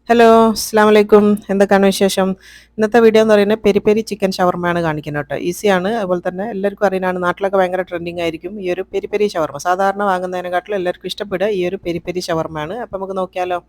Hello, അസ്സാം വലൈക്കും. എന്തൊക്കെയാണ് വിശേഷം? ഇന്നത്തെ വീഡിയോ എന്ന് പറയുന്നത് പെരി പെരി ചിക്കൻ ഷവർമ്മയാണ് കാണിക്കുന്നത് കേട്ടോ. ഈസിയാണ്. അതുപോലെ തന്നെ എല്ലാവർക്കും അറിയുന്നതാണ്. നാട്ടിലൊക്കെ ഭയങ്കര ട്രെൻഡിങ് ആയിരിക്കും ഈ ഒരു പെരി പെരി ഷവർമ്മ. സാധാരണ വാങ്ങുന്നതിനെക്കാട്ടിലും എല്ലാവർക്കും ഇഷ്ടപ്പെടുക ഈ ഒരു പെരി പെരി ഷവർമ്മയാണ്. അപ്പോൾ നമുക്ക് നോക്കിയാലോ.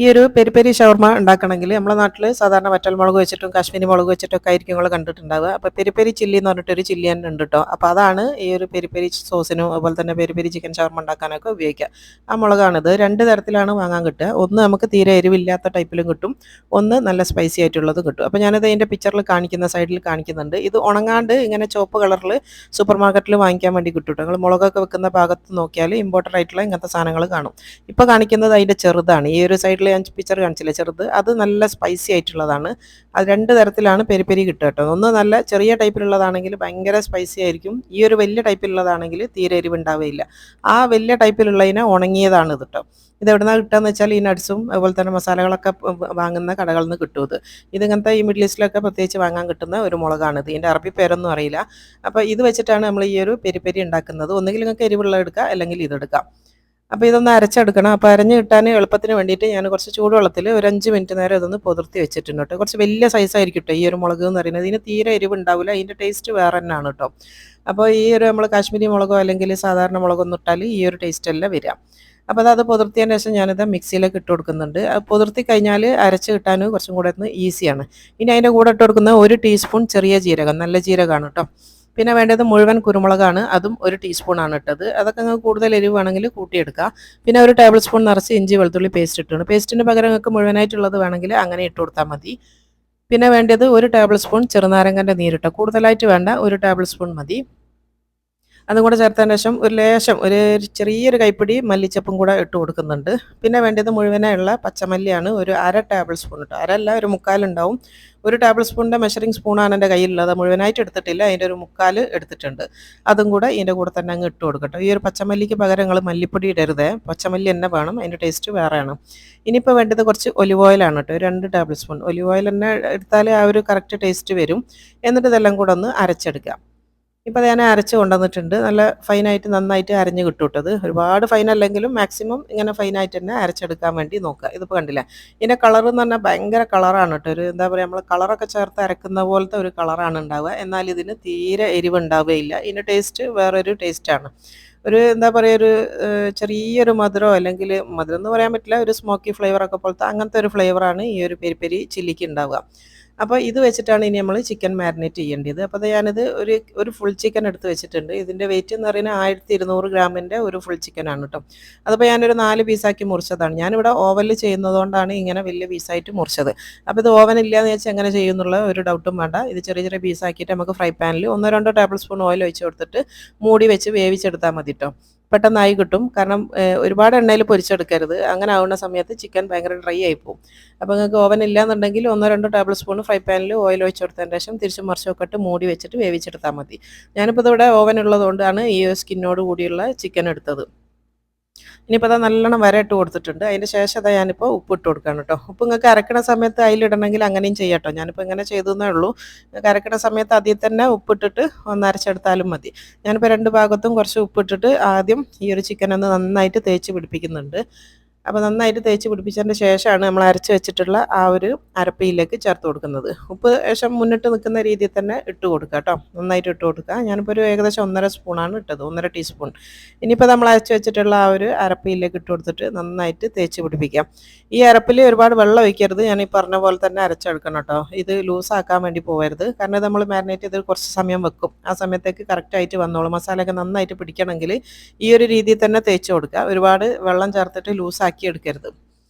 ഈ ഒരു പെരി പെരി ഷവർമ്മ ഉണ്ടാക്കണമെങ്കിൽ നമ്മുടെ നാട്ടിൽ സാധാരണ വറ്റൽമുളക് വെച്ചിട്ടും കാശ്മീരി മുളക് വെച്ചിട്ടൊക്കെ ആയിരിക്കും നിങ്ങൾ കണ്ടിട്ടുണ്ടാവുക. അപ്പോൾ പെരി പെരി ചില്ലി എന്ന് പറഞ്ഞിട്ടൊരു ചില്ലി തന്നെ ഉണ്ട് കേട്ടോ. അപ്പോൾ അതാണ് ഈ ഒരു പെരി പെരി സോസിനും അതുപോലെ തന്നെ പെരി പെരി ചിക്കൻ ഷവർമ്മ ഉണ്ടാക്കാനൊക്കെ ഉപയോഗിക്കുക. ആ മുളകാണിത്. രണ്ട് തരത്തിലാണ് വാങ്ങാൻ കിട്ടുക. ഒന്ന് നമുക്ക് തീരെ എരിവില്ലാത്ത ടൈപ്പിലും കിട്ടും, ഒന്ന് നല്ല സ്പൈസി ആയിട്ടുള്ളത് കിട്ടും. അപ്പോൾ ഞാനത് അതിൻ്റെ പിക്ചറിൽ കാണിക്കുന്ന സൈഡിൽ കാണിക്കുന്നുണ്ട്. ഇത് ഉണങ്ങാണ്ട് ഇങ്ങനെ ചുവപ്പ് കളറിൽ സൂപ്പർ മാർക്കറ്റിൽ വാങ്ങിക്കാൻ വേണ്ടി കിട്ടും. നിങ്ങൾ മുളകൊക്കെ വെക്കുന്ന ഭാഗത്ത് നോക്കിയാൽ ഇമ്പോർട്ടൻ്റ് ആയിട്ടുള്ള ഇങ്ങനത്തെ സാധനങ്ങൾ കാണും. ഇപ്പോൾ കാണിക്കുന്നത് അതിൻ്റെ ചെറുതാണ്. ഈ ഒരു സൈഡിൽ ഞാൻ പിക്ചർ കാണിച്ചില്ലേ, ചെറുത്, അത് നല്ല സ്പൈസി ആയിട്ടുള്ളതാണ്. അത് രണ്ട് തരത്തിലാണ് പെരി പെരി കിട്ടുക കേട്ടോ. ഒന്ന് നല്ല ചെറിയ ടൈപ്പിലുള്ളതാണെങ്കിൽ ഭയങ്കര സ്പൈസി ആയിരിക്കും. ഈ ഒരു വലിയ ടൈപ്പിലുള്ളതാണെങ്കിൽ തീരെ എരിവുണ്ടാവുകയില്ല. ആ വലിയ ടൈപ്പിലുള്ളതിനെ ഉണങ്ങിയതാണ് ഇത് കേട്ടോ. ഇത് എവിടെ നിന്നാണ് കിട്ടുകയെന്ന് വെച്ചാൽ ഈ നട്ട്സും അതുപോലെ തന്നെ മസാലകളൊക്കെ വാങ്ങുന്ന കടകളിൽ നിന്ന് കിട്ടും. ഇതിങ്ങനത്തെ ഈ മിഡിൽ ഈസ്റ്റിലൊക്കെ പ്രത്യേകിച്ച് വാങ്ങാൻ കിട്ടുന്ന ഒരു മുളകാണിത്. ഇതിൻ്റെ അറബി പേരൊന്നും അറിയില്ല. അപ്പോൾ ഇത് വെച്ചിട്ടാണ് നമ്മൾ ഈ ഒരു പെരി പെരി ഉണ്ടാക്കുന്നത്. ഒന്നുകിൽ നിങ്ങൾക്ക് എരിവുള്ള എടുക്കുക, അല്ലെങ്കിൽ ഇതെടുക്കാം. അപ്പോൾ ഇതൊന്ന് അരച്ചെടുക്കണം. അപ്പോൾ അരഞ്ഞ് കിട്ടാൻ എളുപ്പത്തിന് വേണ്ടിയിട്ട് ഞാൻ കുറച്ച് ചൂടുവെള്ളത്തിൽ ഒരു 5 മിനിറ്റ് നേരം ഇതൊന്ന് പുതിർത്തി വെച്ചിട്ടുണ്ട് കേട്ടോ. കുറച്ച് വലിയ സൈസായിരിക്കും കേട്ടോ ഈ ഒരു മുളക് എന്ന് പറയുന്നത്. ഇതിന് തീരെ എരിവ് ഉണ്ടാവില്ല. അതിൻ്റെ ടേസ്റ്റ് വേറെ തന്നെയാണ് കേട്ടോ. അപ്പോൾ ഈ ഒരു നമ്മൾ കാശ്മീരി മുളകോ അല്ലെങ്കിൽ സാധാരണ മുളകൊന്നും ഇട്ടാൽ ഈ ഒരു ടേസ്റ്റ് അല്ല വരിക. അപ്പോൾ അത് പുതിർത്തിയതിന് ശേഷം ഞാനിത് മിക്സിയിലേക്ക് ഇട്ട് കൊടുക്കുന്നുണ്ട്. അത് പുതിർത്തി കഴിഞ്ഞാൽ അരച്ച് കിട്ടാൻ കുറച്ചും കൂടെ ഒന്ന് ഈസിയാണ്. ഇനി അതിൻ്റെ കൂടെ ഇട്ട് കൊടുക്കുന്ന 1 ടീസ്പൂൺ ചെറിയ ജീരകം, നല്ല ജീരകമാണ് കേട്ടോ. പിന്നെ വേണ്ടത് മുഴുവൻ കുരുമുളകാണ്, അതും 1 ടീസ്പൂണാണ് ഇട്ടത്. അതൊക്കെ നിങ്ങൾക്ക് കൂടുതൽ എരിവാണെങ്കിൽ കൂട്ടിയെടുക്കുക. പിന്നെ 1 ടേബിൾ സ്പൂൺ നിറച്ച് ഇഞ്ചി വെളുത്തുള്ളി പേസ്റ്റ് ഇട്ടാണ്. പേസ്റ്റിന് പകരം നിങ്ങൾക്ക് മുഴുവനായിട്ടുള്ളത് വേണമെങ്കിൽ അങ്ങനെ ഇട്ട് കൊടുത്താൽ മതി. പിന്നെ വേണ്ടത് 1 ടേബിൾ സ്പൂൺ ചെറുനാരങ്ങൻ്റെ നീരിട്ടോ, കൂടുതലായിട്ട് വേണ്ട, 1 ടേബിൾ സ്പൂൺ മതി. അതും കൂടെ ചേർത്തതിന് ശേഷം ഒരു ലേശം ഒരു ചെറിയൊരു കൈപ്പിടി മല്ലിച്ചപ്പും കൂടെ ഇട്ട് കൊടുക്കുന്നുണ്ട്. പിന്നെ വേണ്ടത് മുഴുവനായുള്ള പച്ചമല്ലിയാണ്, ഒരു 1/2 ടേബിൾ സ്പൂൺ ഇട്ടോ, അരല്ല ഒരു മുക്കാലുണ്ടാവും. 1 ടേബിൾ സ്പൂണിൻ്റെ മെഷറിംഗ് സ്പൂണാണ് എൻ്റെ കയ്യിലുള്ളത്. മുഴുവനായിട്ട് എടുത്തിട്ടില്ല, അതിൻ്റെ ഒരു മുക്കാൽ എടുത്തിട്ടുണ്ട്. അതും കൂടെ ഇതിൻ്റെ കൂടെ തന്നെ അങ്ങ് ഇട്ട് കൊടുക്കട്ടോ. ഈ ഒരു പച്ചമല്ലിക്ക് പകരം നിങ്ങൾ മല്ലിപ്പൊടി ഇടരുത്, പച്ചമല്ലി തന്നെ വേണം, അതിൻ്റെ ടേസ്റ്റ് വേറെയാണ്. ഇനിയിപ്പോൾ വേണ്ടത് കുറച്ച് ഒലിവ് ഓയിലാണ് കേട്ടോ, 2 ടേബിൾ സ്പൂൺ ഒലിവ് ഓയിൽ തന്നെ എടുത്താൽ ആ ഒരു കറക്റ്റ് ടേസ്റ്റ് വരും. എന്നിട്ട് ഇതെല്ലാം കൂടെ ഒന്ന് അരച്ചെടുക്കുക. ഇപ്പോൾ ഞാൻ അരച്ച് കൊണ്ടുവന്നിട്ടുണ്ട്. നല്ല ഫൈനായിട്ട് നന്നായിട്ട് അരഞ്ഞ് കിട്ടും കേട്ടോ. ഒരുപാട് ഫൈനല്ലെങ്കിലും മാക്സിമം ഇങ്ങനെ ഫൈനായിട്ട് തന്നെ അരച്ചെടുക്കാൻ വേണ്ടി നോക്കുക. ഇതിപ്പോൾ കണ്ടില്ലേ, ഇതിൻ്റെ കളർ എന്ന് പറഞ്ഞാൽ ഭയങ്കര കളറാണ് കേട്ടോ. ഒരു എന്താ പറയുക, നമ്മൾ കളറൊക്കെ ചേർത്ത് അരക്കുന്ന പോലത്തെ ഒരു കളറാണ് ഉണ്ടാവുക. എന്നാൽ ഇതിന് തീരെ എരിവ് ഉണ്ടാവുകയില്ല. ഇതിൻ്റെ ടേസ്റ്റ് വേറൊരു ടേസ്റ്റാണ്. ഒരു എന്താ പറയുക, ഒരു ചെറിയൊരു മധുരമോ, അല്ലെങ്കിൽ മധുരം എന്ന് പറയാൻ പറ്റില്ല, ഒരു സ്മോക്കി ഫ്ലേവറൊക്കെ പോലത്തെ അങ്ങനത്തെ ഒരു ഫ്ലേവറാണ് ഈ ഒരു പെരി പെരി ചില്ലിക്ക് ഉണ്ടാവുക. അപ്പോൾ ഇത് വെച്ചിട്ടാണ് ഇനി നമ്മൾ ചിക്കൻ മാരിനേറ്റ് ചെയ്യേണ്ടത്. അപ്പോൾ അത് ഞാനിത് ഒരു ഫുൾ ചിക്കൻ എടുത്ത് വെച്ചിട്ടുണ്ട്. ഇതിൻ്റെ വെയിറ്റ് എന്ന് പറയുന്നത് 1200 ഗ്രാമിൻ്റെ ഒരു ഫുൾ ചിക്കനാണ് കേട്ടോ. അതിപ്പോൾ ഞാനൊരു 4 പീസാക്കി മുറിച്ചതാണ്. ഞാനിവിടെ ഓവനിൽ ചെയ്യുന്നതുകൊണ്ടാണ് ഇങ്ങനെ വലിയ പീസായിട്ട് മുറിച്ചത്. അപ്പോൾ ഇത് ഓവൻ ഇല്ലയെന്ന് വെച്ചാൽ എങ്ങനെ ചെയ്യുന്നുള്ള ഒരു ഡൗട്ടും വേണ്ട. ഇത് ചെറിയ ചെറിയ പീസാക്കിയിട്ട് നമുക്ക് ഫ്രൈ പാനിൽ 1-2 ടേബിൾ സ്പൂൺ ഓയിൽ ഒഴിച്ച് കൊടുത്തിട്ട് മൂടി വെച്ച് വേവിച്ചെടുത്താൽ മതി കേട്ടോ. പെട്ടെന്നായി കിട്ടും. കാരണം ഒരുപാട് എണ്ണയിൽ പൊരിച്ചെടുക്കരുത്. അങ്ങനെ ആവുന്ന സമയത്ത് ചിക്കൻ ഭയങ്കര ഡ്രൈ ആയി പോകും. അപ്പോൾ നിങ്ങൾക്ക് ഓവൻ ഇല്ലയെന്നുണ്ടെങ്കിൽ 1-2 ടേബിൾ സ്പൂൺ ഫ്രൈ പാനിൽ ഓയിൽ ഒഴിച്ച് കൊടുത്തതിന് ശേഷം തിരിച്ചും മറിച്ചൊക്കെ ഇട്ട് മൂടി വെച്ചിട്ട് വേവിച്ചെടുത്താൽ മതി. ഞാനിപ്പോൾ ഇവിടെ ഓവൻ ഉള്ളതുകൊണ്ടാണ് ഈ സ്കിന്നോട് കൂടിയുള്ള ചിക്കൻ എടുത്തത്. ഇനിയിപ്പോൾ അത് നല്ലോണം ഇട്ട് കൊടുത്തിട്ടുണ്ട്. അതിൻ്റെ ശേഷം അതാ ഞാനിപ്പോൾ ഉപ്പ് ഇട്ട് കൊടുക്കുകയാണ് കേട്ടോ. ഉപ്പ് നിങ്ങൾക്ക് അരക്കണ സമയത്ത് അതിലിടണമെങ്കിൽ അങ്ങനെയും ചെയ്യാം കേട്ടോ. ഞാനിപ്പോൾ ഇങ്ങനെ ചെയ്തതേ ഉള്ളൂ. നിങ്ങൾക്ക് അരക്കണ സമയത്ത് അതിൽ തന്നെ ഉപ്പിട്ടിട്ട് ഒന്ന് അരച്ചെടുത്താലും മതി. ഞാനിപ്പോൾ 2 ഭാഗത്തും കുറച്ച് ഉപ്പിട്ടിട്ട് ആദ്യം ഈ ഒരു ചിക്കൻ ഒന്ന് നന്നായിട്ട് തേച്ച് പിടിപ്പിക്കുന്നുണ്ട്. അപ്പോൾ നന്നായിട്ട് തേച്ച് പിടിപ്പിച്ചതിൻ്റെ ശേഷമാണ് നമ്മൾ അരച്ച് വെച്ചിട്ടുള്ള ആ ഒരു അരപ്പിയിലേക്ക് ചേർത്ത് കൊടുക്കുന്നത്. ഉപ്പ് ശേഷം മുന്നിട്ട് നിൽക്കുന്ന രീതിയിൽ തന്നെ ഇട്ട് കൊടുക്കുക കേട്ടോ. നന്നായിട്ട് ഇട്ട് കൊടുക്കുക. ഞാനിപ്പോൾ ഒരു ഏകദേശം 1.5 സ്പൂണാണ് ഇട്ടത്, 1.5 ടീസ്പൂൺ. ഇനിയിപ്പോൾ നമ്മൾ അരച്ച് വെച്ചിട്ടുള്ള ആ ഒരു അരപ്പിയിലേക്ക് ഇട്ട് കൊടുത്തിട്ട് നന്നായിട്ട് തേച്ച് പിടിപ്പിക്കാം. ഈ അരപ്പിൽ ഒരുപാട് വെള്ളം ഒഴിക്കരുത്. ഞാൻ ഈ പറഞ്ഞ പോലെ തന്നെ അരച്ചെടുക്കണം കേട്ടോ. ഇത് ലൂസാക്കാൻ വേണ്ടി പോകരുത്. കാരണം നമ്മൾ മാരിനേറ്റ് ചെയ്ത് കുറച്ച് സമയം വെക്കും. ആ സമയത്തേക്ക് കറക്റ്റായിട്ട് വന്നോളും. മസാലയൊക്കെ നന്നായിട്ട് പിടിക്കണമെങ്കിൽ ഈ ഒരു രീതിയിൽ തന്നെ തേച്ച് കൊടുക്കുക. ഒരുപാട് വെള്ളം ചേർത്തിട്ട് ലൂസാക്കി എടുക്കരുത്.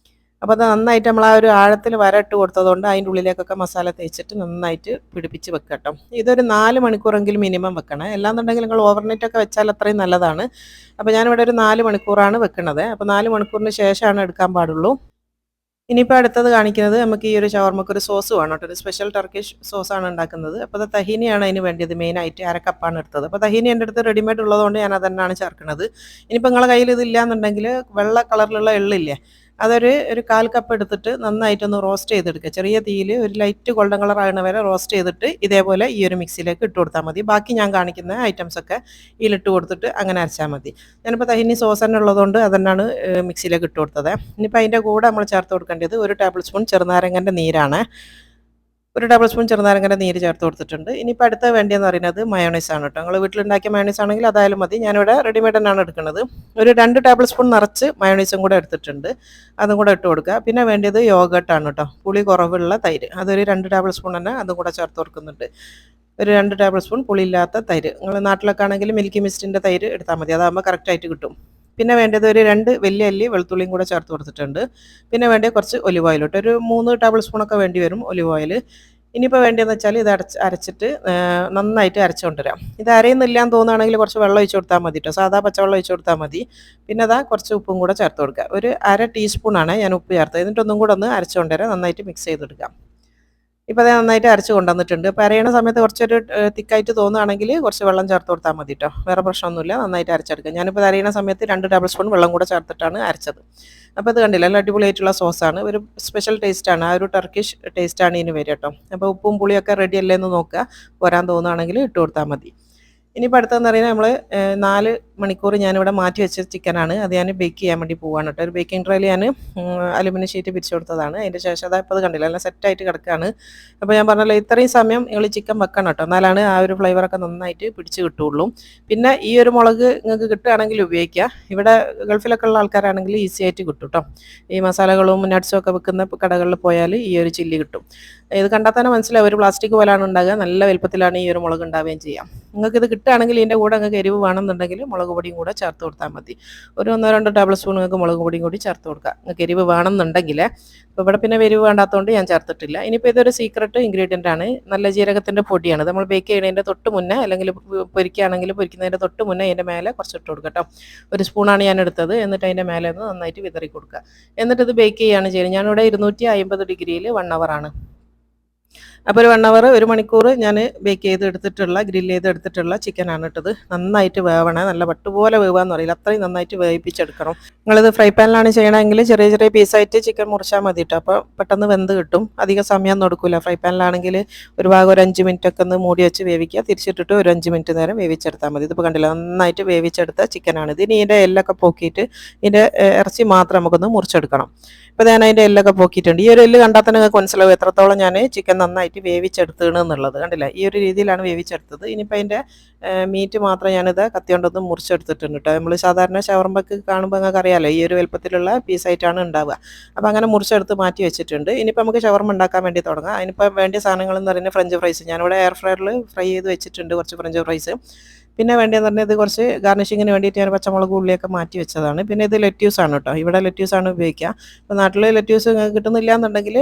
അപ്പോൾ അത് നന്നായിട്ട് നമ്മൾ ആ ഒരു ആഴത്തിൽ ഇട്ട് കൊടുത്തതുകൊണ്ട് അതിൻ്റെ ഉള്ളിലേക്കൊക്കെ മസാല തേച്ചിട്ട് നന്നായിട്ട് പിടിപ്പിച്ച് വെക്കട്ടോ. ഇതൊരു 4 മണിക്കൂറെങ്കിലും മിനിമം വെക്കണം. അല്ലാന്നുണ്ടെങ്കിൽ നിങ്ങൾ ഓവർനൈറ്റൊക്കെ വെച്ചാൽ അത്രയും നല്ലതാണ്. അപ്പോൾ ഞാനിവിടെ ഒരു 4 മണിക്കൂറാണ് വെക്കുന്നത്. അപ്പോൾ 4 മണിക്കൂറിന് ശേഷമാണ് എടുക്കാൻ പാടുള്ളൂ. ഇനിയിപ്പോൾ അടുത്തത് കാണിക്കുന്നത്, നമുക്ക് ഈ ഒരു ഷവർമ്മക്ക് ഒരു സോസ് വേണം കേട്ടോ. ഒരു സ്പെഷ്യൽ ടർക്കിഷ് സോസാണ് ഉണ്ടാക്കുന്നത്. അപ്പോൾ അത് തഹീനിയാണ് അതിന് വേണ്ടിയത്. മെയിനായിട്ട് 1/2 കപ്പാണ് എടുത്തത്. അപ്പോൾ തഹീനി എൻ്റെ അടുത്ത് റെഡിമെയ്ഡ് ഉള്ളതുകൊണ്ട് ഞാൻ അത് തന്നെയാണ് ചേർക്കുന്നത്. ഇനിയിപ്പോൾ നിങ്ങളുടെ കയ്യിൽ ഇതില്ല എന്നുണ്ടെങ്കിൽ വെള്ള കളറിലുള്ള എള്ളില്ലേ, ഒരു 1/4 കപ്പ് എടുത്തിട്ട് നന്നായിട്ടൊന്ന് റോസ്റ്റ് ചെയ്തെടുക്കുക. ചെറിയ തീയിൽ ഒരു ലൈറ്റ് ഗോൾഡൻ കളർ ആകുന്ന വരെ റോസ്റ്റ് ചെയ്തിട്ട് ഇതേപോലെ ഈ ഒരു മിക്സിയിലേക്ക് ഇട്ട് കൊടുത്താൽ മതി. ബാക്കി ഞാൻ കാണിക്കുന്ന ഐറ്റംസൊക്കെ ഇതിലിട്ട് കൊടുത്തിട്ട് അങ്ങനെ അരച്ചാൽ മതി. ഞാനിപ്പോൾ തഹിനി സോസ് തന്നെ ഉള്ളതുകൊണ്ട് അതന്നാണ് മിക്സിയിലേക്ക് ഇട്ട് കൊടുത്തത്. ഇനിയിപ്പോൾ അതിൻ്റെ കൂടെ നമ്മൾ ചേർത്ത് കൊടുക്കേണ്ടത് 1 ടേബിൾ സ്പൂൺ ചെറുനാരങ്ങൻ്റെ നീരാണ്. 1 ടേബിൾ സ്പൂൺ ചെറുനാരങ്ങയുടെ നീര് ചേർത്ത് കൊടുത്തിട്ടുണ്ട്. ഇനിയിപ്പോൾ അടുത്ത വേണ്ടിയെന്ന് പറയുന്നത് മയോണൈസാണ് കേട്ടോ. നിങ്ങൾ വീട്ടിലുണ്ടാക്കിയ മയോണൈസ് ആണെങ്കിൽ അതായാലും മതി. ഞാനിവിടെ റെഡിമെയ്ഡ് തന്നെയാണ് എടുക്കുന്നത്. ഒരു 2 ടേബിൾ സ്പൂൺ നിറച്ച് മയോണൈസും കൂടെ എടുത്തിട്ടുണ്ട്. അതും കൂടെ ഇട്ട് കൊടുക്കുക. പിന്നെ വേണ്ടത് യോഗട്ടാണ് കേട്ടോ. പുളി കുറവുള്ള തൈര്, അതൊരു 2 ടേബിൾ സ്പൂൺ തന്നെ അതും കൂടെ ചേർത്ത് കൊടുക്കുന്നുണ്ട്. ഒരു 2 ടേബിൾ സ്പൂൺ പുളിയില്ലാത്ത തൈര്. നിങ്ങൾ നാട്ടിലൊക്കെ ആണെങ്കിൽ മിൽക്കി മിസ്റ്റിൻ്റെ തൈര് എടുത്താൽ മതി, അതാകുമ്പോൾ കറക്റ്റായിട്ട് കിട്ടും. പിന്നെ വേണ്ടത് ഒരു 2 വലിയ അല്ലി വെളുത്തുള്ളിയും കൂടെ ചേർത്ത് കൊടുത്തിട്ടുണ്ട്. പിന്നെ വേണ്ടത് കുറച്ച് ഒലിവ് ഓയിൽ, ഒരു 3 ടേബിൾ സ്പൂണൊക്കെ വേണ്ടി വരും ഒലിവ് ഓയിൽ. ഇനിയിപ്പോൾ വേണ്ടതെന്ന് വെച്ചാൽ ഇത് അരച്ചിട്ട് നന്നായിട്ട് അരച്ചു കൊണ്ടുവരാം. ഇത് അരയുന്നില്ല എന്ന് തോന്നുകയാണെങ്കിൽ കുറച്ച് വെള്ളം ഒഴിച്ച് കൊടുത്താൽ മതി കേട്ടോ, സാധാ പച്ചവെള്ളം ഒഴിച്ച് കൊടുത്താൽ മതി. പിന്നെ അതാ കുറച്ച് ഉപ്പും കൂടെ ചേർത്ത് കൊടുക്കുക. ഒരു 1/2 ടീസ്പൂണാണ് ഞാൻ ഉപ്പ് ചേർത്തത്. എന്നിട്ടൊന്നും കൂടെ ഒന്ന് അരച്ചു കൊണ്ടുവരാം, നന്നായിട്ട് മിക്സ് ചെയ്തെടുക്കാം. ഇപ്പോൾ അത് നന്നായിട്ട് അരച്ച് കൊണ്ടുവന്നിട്ടുണ്ട്. അപ്പോൾ അരയണ സമയത്ത് കുറച്ചൊരു തിക്കായിട്ട് തോന്നുകയാണെങ്കിൽ കുറച്ച് വെള്ളം ചേർത്ത് കൊടുത്താൽ മതി കേട്ടോ, വേറെ പ്രശ്നമൊന്നുമില്ല. നന്നായിട്ട് അരച്ചെടുക്കുക. ഞാനിപ്പോൾ അരയണ സമയത്ത് 2 ടേബിൾ സ്പൂൺ വെള്ളം കൂടെ ചേർത്തിട്ടാണ് അരച്ചത്. അപ്പോൾ ഇത് കണ്ടില്ല, നല്ല അടിപൊളിയായിട്ടുള്ള സോസാണ്. ഒരു സ്പെഷ്യൽ ടേസ്റ്റാണ്, ആ ഒരു ടർക്കിഷ് ടേസ്റ്റാണ് ഇതിന് വരിക കേട്ടോ. അപ്പോൾ ഉപ്പും പുളിയൊക്കെ റെഡി അല്ലേ എന്ന് നോക്കുക, പോരാൻ തോന്നുകയാണെങ്കിൽ ഇട്ട് കൊടുത്താൽ മതി. ഇനിയിപ്പോൾ അടുത്തതെന്ന് പറയുന്നത് നമ്മൾ 4 മണിക്കൂർ ഞാനിവിടെ മാറ്റി വെച്ച ചിക്കനാണ്. അത് ഞാൻ ബേക്ക് ചെയ്യാൻ വേണ്ടി പോവാണ് കേട്ടോ. ഒരു ബേക്കിംഗ് ട്രേയിൽ ഞാൻ അലുമിനിയം ഷീറ്റ് പിരിച്ചു കൊടുത്തതാണ്. അതിൻ്റെ ശേഷം അതാ ഇപ്പോൾ അത് കണ്ടില്ല, എല്ലാം സെറ്റായിട്ട് കിടക്കുകയാണ്. അപ്പോൾ ഞാൻ പറഞ്ഞല്ലോ, ഇത്രയും സമയം നിങ്ങൾ ചിക്കൻ വെക്കണം കേട്ടോ, എന്നാലാണ് ആ ഒരു ഫ്ലേവറൊക്കെ നന്നായിട്ട് പിടിച്ച് കിട്ടുള്ളൂ. പിന്നെ ഈ ഒരു മുളക് നിങ്ങൾക്ക് കിട്ടുകയാണെങ്കിൽ ഉപയോഗിക്കുക. ഇവിടെ ഗൾഫിലൊക്കെ ഉള്ള ആൾക്കാരാണെങ്കിൽ ഈസി ആയിട്ട് കിട്ടും കേട്ടോ. ഈ മസാലകളും നട്ട്സും ഒക്കെ വെക്കുന്ന കടകളിൽ പോയാൽ ഈ ഒരു ചില്ലി കിട്ടും. ഇത് കണ്ടാൽ തന്നെ മനസ്സിലാവും, ഒരു പ്ലാസ്റ്റിക് പോലാണ് ഉണ്ടാകുക, നല്ല വലുപ്പത്തിലാണ് ഈ ഒരു മുളക് ഉണ്ടാവുകയും ചെയ്യാം. നിങ്ങൾക്ക് ഇത് കിട്ടുകയാണെങ്കിൽ ഇതിൻ്റെ കൂടെ നിങ്ങൾക്ക് എരിവ് വേണമെന്നുണ്ടെങ്കിൽ മുളക് പൊടിയും കൂടെ ചേർത്ത് കൊടുത്താൽ മതി. ഒരു 1-2 ടേബിൾ സ്പൂൺ നിങ്ങൾക്ക് മുളക് പൊടിയും കൂടി ചേർത്ത് കൊടുക്കുക, നിങ്ങൾക്ക് എരിവ് വേണമെന്നുണ്ടെങ്കിൽ. അപ്പോൾ ഇവിടെ പിന്നെ എരിവ് വേണ്ടാത്തതുകൊണ്ട് ഞാൻ ചേർത്തിട്ടില്ല. ഇനിയിപ്പോൾ ഇതൊരു സീക്രട്ട് ഇൻഗ്രീഡിയൻ്റ് ആണ്, നല്ല ജീരകത്തിൻ്റെ പൊടിയാണ്. നമ്മൾ ബേക്ക് ചെയ്യുന്നതിൻ്റെ തൊട്ട് മുന്നേ, അല്ലെങ്കിൽ പൊരിക്കുകയാണെങ്കിൽ പൊരിക്കുന്നതിൻ്റെ തൊട്ട് മുന്നേ അതിൻ്റെ മേലെ കുറച്ച് ഇട്ട് കൊടുക്കുക കേട്ടോ. 1 സ്പൂണാണ് ഞാൻ എടുത്തത്. എന്നിട്ട് അതിൻ്റെ മേലെ ഒന്ന് നന്നായിട്ട് വിതറി കൊടുക്കുക. എന്നിട്ട് ഇത് ബേക്ക് ചെയ്യുകയാണ് ചെയ്യുന്നത്. ഞാനിവിടെ 250 ഡിഗ്രിയിൽ 1 ഹവറാണ്. അപ്പോൾ ഒരു 1 ഹവർ, 1 മണിക്കൂർ ഞാൻ ബേക്ക് ചെയ്ത് എടുത്തിട്ടുള്ള, ഗ്രില്ല് ചെയ്ത് എടുത്തിട്ടുള്ള ചിക്കനാണ് ഇട്ടത്. നന്നായിട്ട് വേവണേ, നല്ല പട്ടുപോലെ വേവാന്ന് പറയില്ല, അത്രയും നന്നായിട്ട് വേവിപ്പിച്ചെടുക്കണം. നിങ്ങളിത് ഫ്രൈ പാനിലാണ് ചെയ്യണമെങ്കിൽ ചെറിയ ചെറിയ പീസായിട്ട് ചിക്കൻ മുറിച്ചാൽ മതി കേട്ടോ, അപ്പോൾ പെട്ടെന്ന് വെന്ത് കിട്ടും. അധികം സമയമൊന്നും എടുക്കില്ല. ഫ്രൈ പാനിലാണെങ്കിൽ ഒരു ഭാഗം ഒരു 5 മിനിറ്റ് ഒക്കെ ഒന്ന് മൂടി വെച്ച് വേവിക്കുക, തിരിച്ചിട്ടിട്ട് ഒരു 5 മിനിറ്റ് നേരം വേവിച്ചെടുത്താൽ മതി. ഇതിപ്പോൾ കണ്ടില്ല, നന്നായിട്ട് വേവിച്ചെടുത്ത ചിക്കനാണിത്. ഇനി ഇതിൻ്റെ എല്ലൊക്കെ പോക്കിയിട്ട് ഇതിൻ്റെ ഇറച്ചി മാത്രം നമുക്കൊന്ന് മുറിച്ചെടുക്കണം. ഇപ്പോൾ ഞാൻ അതിൻ്റെ എല്ലൊക്കെ പോക്കിയിട്ടുണ്ട്. ഈ ഒരു എല്ല് കണ്ടാൽ തന്നെ നിങ്ങൾക്ക് മനസ്സിലാവും എത്രത്തോളം ഞാൻ ചിക്കൻ നന്നായിട്ട് വേവിച്ചെടുത്തതാണ് എന്നുള്ളത്. കണ്ടില്ല, ഈ ഒരു രീതിയിലാണ് വേവിച്ചെടുത്തത്. ഇനിയിപ്പോൾ അതിൻ്റെ മീറ്റ് മാത്രം ഞാനിത് കത്തിയോണ്ടൊന്ന് മുറിച്ചെടുത്തിട്ടുണ്ട് കേട്ടോ. നമ്മൾ സാധാരണ ഷവർമ്മക്ക് കാണുമ്പോൾ നിങ്ങൾക്ക് അറിയാമല്ലോ, ഈ ഒരു വലുപ്പത്തിലുള്ള പീസായിട്ടാണ് ഉണ്ടാവുക. അപ്പോൾ അങ്ങനെ മുറിച്ചെടുത്ത് മാറ്റി വെച്ചിട്ടുണ്ട്. ഇനിയിപ്പോൾ നമുക്ക് ഷവർമ്മ ഉണ്ടാക്കാൻ വേണ്ടി തുടങ്ങാം. അതിനിപ്പോൾ വേണ്ടിയ സാധനങ്ങൾ എന്ന് പറയുന്നത് ഫ്രഞ്ച് ഫ്രൈസ്. ഞാനിവിടെ എയർ ഫ്രയറിൽ ഫ്രൈ ചെയ്ത് വെച്ചിട്ടുണ്ട് കുറച്ച് ഫ്രഞ്ച് ഫ്രൈസ്. പിന്നെ വേണ്ടതെന്ന് പറഞ്ഞാൽ ഇത് കുറച്ച് ഗാർണിഷിങ്ങിന് വേണ്ടിയിട്ട് ഞാൻ പച്ചമുളക് ഉള്ളിയൊക്കെ മാറ്റി വെച്ചതാണ്. പിന്നെ ഇത് ലെറ്റ്യൂസാണ് കേട്ടോ, ഇവിടെ ലെറ്റ്യൂസാണ് ഉപയോഗിക്കുക. അപ്പോൾ നാട്ടിൽ ലെറ്റ്യൂസ് കിട്ടുന്നില്ല എന്നുണ്ടെങ്കിൽ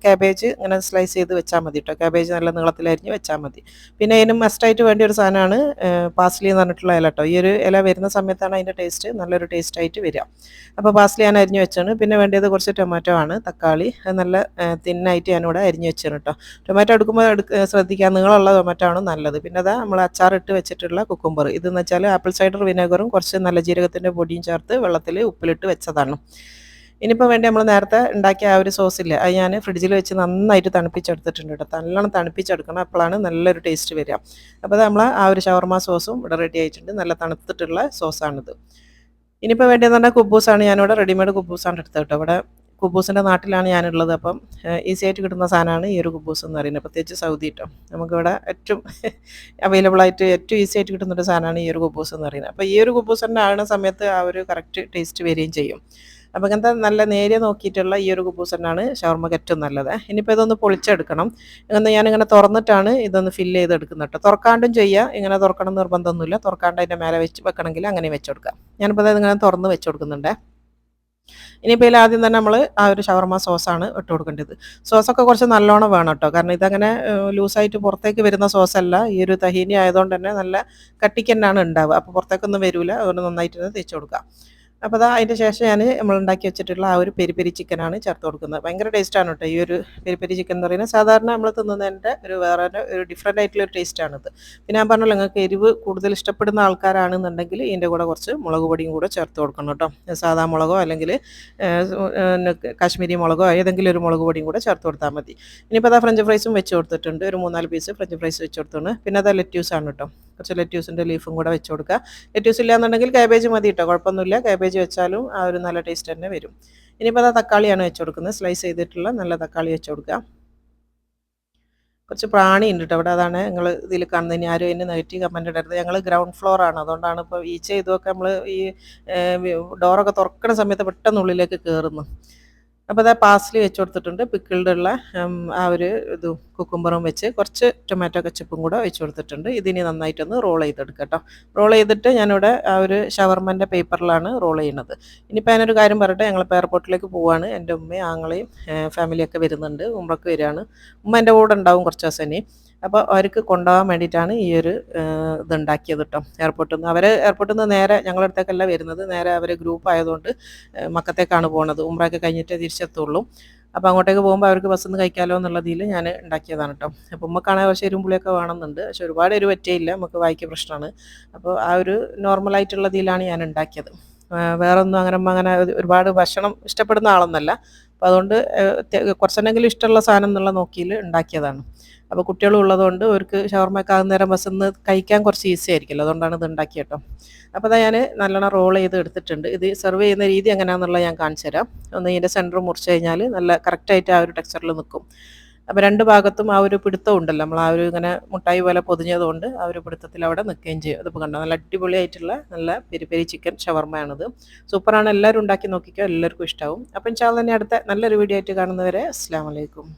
ക്യാബേജ് ഇങ്ങനെ സ്ലൈസ് ചെയ്ത് വെച്ചാൽ മതി കേട്ടോ. ക്യാബേജ് നല്ല നീളത്തിലരിഞ്ഞ് വെച്ചാൽ മതി. പിന്നെ അതിന് മസ്റ്റായിട്ട് വേണ്ടിയ ഒരു സാധനമാണ് പാസ്ലി എന്ന് പറഞ്ഞിട്ടുള്ള ഇല കേട്ടോ. ഈ ഒരു ഇല വരുന്ന സമയത്താണ് അതിൻ്റെ ടേസ്റ്റ് നല്ലൊരു ടേസ്റ്റായിട്ട് വരിക. അപ്പോൾ പാസ്ലി ഞാൻ അരിഞ്ഞ് വെച്ചാണ്. പിന്നെ വേണ്ടത് കുറച്ച് ടൊമാറ്റോ ആണ്, തക്കാളി, അത് നല്ല തിന്നായിട്ട് ഞാനിവിടെ അരിഞ്ഞ് വെച്ചാണ് കേട്ടോ. ടൊമാറ്റോ എടുക്കുമ്പോൾ ശ്രദ്ധിക്കുക, നീളമുള്ള ടൊമാറ്റോ ആണ് നല്ലത്. പിന്നെ അതാ നമ്മൾ അച്ചാറിട്ട് വെച്ചിട്ടുള്ള കുക്കുംബർ. ഇതെന്ന് വെച്ചാൽ ആപ്പിൾ സൈഡർ വിനെഗറും കുറച്ച് നല്ല ജീരകത്തിൻ്റെ പൊടിയും ചേർത്ത് വെള്ളത്തിൽ ഉപ്പിലിട്ട് വെച്ചതാണ്. ഇനിയിപ്പോൾ വേണ്ടി നമ്മൾ നേരത്തെ ഉണ്ടാക്കിയ ആ ഒരു സോസില്ലേ, അത് ഞാൻ ഫ്രിഡ്ജിൽ വെച്ച് നന്നായിട്ട് തണുപ്പിച്ചെടുത്തിട്ടുണ്ട് കേട്ടോ. നല്ലോണം തണുപ്പിച്ചെടുക്കണം, അപ്പോഴാണ് നല്ലൊരു ടേസ്റ്റ് വരിക. അപ്പോൾ നമ്മൾ ആ ഒരു ഷവർമ സോസും ഇവിടെ റെഡി ആയിട്ടുണ്ട്. നല്ല തണുത്തിട്ടുള്ള സോസാണിത്. ഇനിയിപ്പോൾ വേണ്ടിയെന്ന് പറഞ്ഞാൽ കുബൂസാണ്. ഞാനിവിടെ റെഡിമെയ്ഡ് കുബൂസാണ് എടുത്തത് കേട്ടോ. ഇവിടെ കുബൂസിൻ്റെ നാട്ടിലാണ് ഞാനുള്ളത്. അപ്പം ഈസി ആയിട്ട് കിട്ടുന്ന സാധനമാണ് ഈ ഒരു കുബൂസ് എന്ന് പറയുന്നത്, പ്രത്യേകിച്ച് സൗദി കേട്ടോ. നമുക്കിവിടെ ഏറ്റവും അവൈലബിളായിട്ട് ഏറ്റവും ഈസി ആയിട്ട് കിട്ടുന്നൊരു സാധനമാണ് ഈ ഒരു കുബൂസ് എന്ന് പറയുന്നത്. അപ്പോൾ ഈ ഒരു കുബൂസ് തന്നെ ആകുന്ന സമയത്ത് ആ ഒരു കറക്റ്റ് ടേസ്റ്റ് വരികയും ചെയ്യും. അപ്പോൾ ഇങ്ങനത്തെ നല്ല നേരിയ നോക്കിയിട്ടുള്ള ഈ ഒരു കുബൂസ് തന്നെയാണ് ഷവർമ്മക്ക് ഏറ്റവും നല്ലത്. ഇനിയിപ്പോൾ ഇതൊന്ന് പൊളിച്ചെടുക്കണം. ഞാനിങ്ങനെ തുറന്നിട്ടാണ് ഇതൊന്ന് ഫില്ല് ചെയ്തെടുക്കുന്നത് കേട്ടോ. തുറക്കാണ്ടും ചെയ്യുക, ഇങ്ങനെ തുറക്കണം നിർബന്ധമൊന്നുമില്ല. തുറക്കാണ്ട് അതിൻ്റെ മേലെ വെക്കണമെങ്കിൽ അങ്ങനെ വെച്ച് കൊടുക്കാം. ഞാനിപ്പോൾ അത് ഇങ്ങനെ തുറന്ന് വെച്ച് കൊടുക്കുന്നുണ്ട്. ഇനിയിപ്പോൾ ഇതിൽ ആദ്യം തന്നെ നമ്മൾ ആ ഒരു ഷവർമ സോസാണ് ഇട്ട് കൊടുക്കേണ്ടത്. സോസൊക്കെ കുറച്ച് നല്ലോണം വേണം കേട്ടോ, കാരണം ഇതങ്ങനെ ലൂസായിട്ട് പുറത്തേക്ക് വരുന്ന സോസല്ല. ഈ ഒരു തഹീനി ആയതുകൊണ്ട് തന്നെ നല്ല കട്ടിക്ക് തന്നെയാണ് ഉണ്ടാവുക, അപ്പോൾ പുറത്തേക്കൊന്നും വരില്ല. അതുകൊണ്ട് നന്നായിട്ട് തേച്ച് കൊടുക്കുക. അപ്പോൾ ദാ അതിൻ്റെ ശേഷം ഞാൻ നമ്മളുണ്ടാക്കി വെച്ചിട്ടുള്ള ആ ഒരു പെരി പെരി ചിക്കനാണ് ചേർത്ത് കൊടുക്കുന്നത്. ഭയങ്കര ടേസ്റ്റാണ് കേട്ടോ ഈ ഒരു പെരി പെരി ചിക്കൻ എന്ന് പറയുന്നത്. സാധാരണ നമ്മൾ തിന്നുന്നതിൻ്റെ ഒരു വേറെ ഒരു ഡിഫറെൻ്റ് ആയിട്ടുള്ള ഒരു ടേസ്റ്റാണിത്. പിന്നെ ഞാൻ പറഞ്ഞല്ലോ നിങ്ങൾക്ക് എരിവ് കൂടുതൽ ഇഷ്ടപ്പെടുന്ന ആൾക്കാരാണെന്നുണ്ടെങ്കിൽ ഇതിൻ്റെ കൂടെ കുറച്ച് മുളക് പൊടിയും കൂടെ ചേർത്ത് കൊടുക്കണം കേട്ടോ. സാധാ മുളകോ അല്ലെങ്കിൽ കാശ്മീരി മുളകോ ഏതെങ്കിലും ഒരു മുളക് പൊടിയും കൂടെ ചേർത്ത് കൊടുത്താൽ മതി. ഇനിയിപ്പോൾ അതാ ഫ്രഞ്ച് ഫ്രൈസും വെച്ച് കൊടുത്തിട്ടുണ്ട്. ഒരു 3-4 പീസ് ഫ്രഞ്ച് ഫ്രൈസ് വെച്ച് കൊടുത്തിട്ടുണ്ട്. പിന്നെ അതാ ലെറ്റ്യൂസാണ് കേട്ടോ. കുറച്ച് ലെറ്റ്യൂസിൻ്റെ ലീഫും കൂടെ വെച്ച് കൊടുക്കുക. ലെറ്റ്യൂസ് ഇല്ലാന്നുണ്ടെങ്കിൽ കാബേജ് മതി കേട്ടോ, കുഴപ്പമൊന്നുമില്ല. കാബേജ് വെച്ചാലും ആ ഒരു നല്ല ടേസ്റ്റ് തന്നെ വരും. ഇനിയിപ്പോൾ അതാ തക്കാളിയാണ് വെച്ച് കൊടുക്കുന്നത്. സ്ലൈസ് ചെയ്തിട്ടുള്ള നല്ല തക്കാളി വെച്ച് കൊടുക്കുക. കുറച്ച് പ്രാണി ഉണ്ട് കേട്ടോ അവിടെ, അതാണ് നിങ്ങൾ ഇതിൽ കാണുന്നത്. ഇനി ആരും അതിന് നെഗറ്റീവ് കമൻറ്റ് ഇടരുത്. ഞങ്ങൾ ഗ്രൗണ്ട് ഫ്ലോർ ആണ്, അതുകൊണ്ടാണ് ഇപ്പോൾ ഈച്ച ഇതൊക്കെ നമ്മൾ ഈ ഡോറൊക്കെ തുറക്കുന്ന സമയത്ത് പെട്ടെന്ന് ഉള്ളിലേക്ക് കയറുന്നു. അപ്പോൾ അതാ പാസ്ലി വെച്ച് കൊടുത്തിട്ടുണ്ട്. പിക്കിൾഡുള്ള ആ ഒരു ഇത് കുക്കുംബറും വെച്ച് കുറച്ച് ടൊമാറ്റോ കച്ചപ്പും കൂടെ വെച്ച് കൊടുത്തിട്ടുണ്ട്. ഇതിനി നന്നായിട്ടൊന്ന് റോൾ ചെയ്തെടുക്കുക കേട്ടോ. റോൾ ചെയ്തിട്ട് ഞാനിവിടെ ആ ഒരു ഷവർമൻ്റെ പേപ്പറിലാണ് റോൾ ചെയ്യുന്നത്. ഇനിയിപ്പോൾ ഞാനൊരു കാര്യം പറയട്ടെ, ഞങ്ങളിപ്പോൾ എയർപോർട്ടിലേക്ക് പോവുകയാണ്. എൻ്റെ ഉമ്മയും ആങ്ങളെയും ഫാമിലിയൊക്കെ വരുന്നുണ്ട്, ഉമ്രക്ക് വരികയാണ്. ഉമ്മ എൻ്റെ കൂടെ ഉണ്ടാവും കുറച്ച് ദിവസം ഇനി. അപ്പോൾ അവർക്ക് കൊണ്ടുപോകാൻ വേണ്ടിയിട്ടാണ് ഈ ഒരു ഇതുണ്ടാക്കിയത് കേട്ടോ. എയർപോർട്ടിൽ നിന്ന് എയർപോർട്ടിൽ നിന്ന് നേരെ ഞങ്ങളുടെ അടുത്തേക്കല്ല വരുന്നത്, നേരെ അവർ ഗ്രൂപ്പ് ആയതുകൊണ്ട് മക്കത്തേക്കാണ് പോകുന്നത്. ഉമ്രയൊക്കെ കഴിഞ്ഞിട്ട് തിരിച്ചെത്തുള്ളൂ. അപ്പോൾ അങ്ങോട്ടേക്ക് പോകുമ്പോൾ അവർക്ക് ബസ്സിൽ നിന്ന് കഴിക്കാമല്ലോ എന്നുള്ളതിൽ ഞാൻ ഉണ്ടാക്കിയതാണ് കേട്ടോ. അപ്പോൾ ഉമ്മക്കാണെങ്കിൽ കുറച്ച് എരുമ്പുളിയൊക്കെ വേണമെന്നുണ്ട്, പക്ഷെ ഒരുപാട് എരിവ് പറ്റിയില്ല, നമുക്ക് വായിക്ക് പ്രശ്നമാണ്. അപ്പോൾ ആ ഒരു നോർമലായിട്ടുള്ളതിലാണ് ഞാൻ ഉണ്ടാക്കിയത്. വേറൊന്നും അങ്ങനെ ഒരുപാട് ഭക്ഷണം ഇഷ്ടപ്പെടുന്ന ആളൊന്നല്ല. അപ്പോൾ അതുകൊണ്ട് കുറച്ചെന്തെങ്കിലും ഇഷ്ടമുള്ള സാധനം എന്നുള്ള നോക്കിയിൽ ഉണ്ടാക്കിയതാണ്. അപ്പോൾ കുട്ടികളും ഉള്ളതുകൊണ്ട് അവർക്ക് ഷവർമ്മയൊക്കെ ആകുന്ന നേരം ബസ്സിൽ നിന്ന് കഴിക്കാൻ കുറച്ച് ഈസി ആയിരിക്കുമല്ലോ, അതുകൊണ്ടാണ് ഇത് ഉണ്ടാക്കിയത് കേട്ടോ. അപ്പോൾ അതാ ഞാൻ നല്ലോണം റോൾ ചെയ്ത് എടുത്തിട്ടുണ്ട്. ഇത് സെർവ് ചെയ്യുന്ന രീതി എങ്ങനെയാണെന്നുള്ളത് ഞാൻ കാണിച്ചു തരാം. ഒന്ന് ഇതിൻ്റെ സെൻറ്റർ മുറിച്ച് കഴിഞ്ഞാൽ നല്ല കറക്റ്റായിട്ട് ആ ഒരു ടെക്സ്ചറിൽ നിൽക്കും. അപ്പോൾ രണ്ട് ഭാഗത്തും ആ ഒരു പിടുത്തം ഉണ്ടല്ലോ, നമ്മൾ ആ ഒരു ഇങ്ങനെ മുട്ടായി പോലെ പൊതിഞ്ഞതുകൊണ്ട് ആ ഒരു പിടുത്തത്തിൽ അവിടെ നിൽക്കുകയും ചെയ്യും. അതിപ്പോൾ കണ്ടോ, നല്ല അടിപൊളിയായിട്ടുള്ള നല്ല പെരി പെരി ചിക്കൻ ഷവർമ്മയാണിത്. സൂപ്പറാണ്, എല്ലാവരും ഉണ്ടാക്കി നോക്കിക്കോ, എല്ലാവർക്കും ഇഷ്ടമാവും. അപ്പം ഇൻഷാ അല്ലാഹ് തന്നെ അടുത്ത നല്ലൊരു വീഡിയോ ആയിട്ട് കാണുന്നവരെ അസ്സലാമു അലൈക്കും.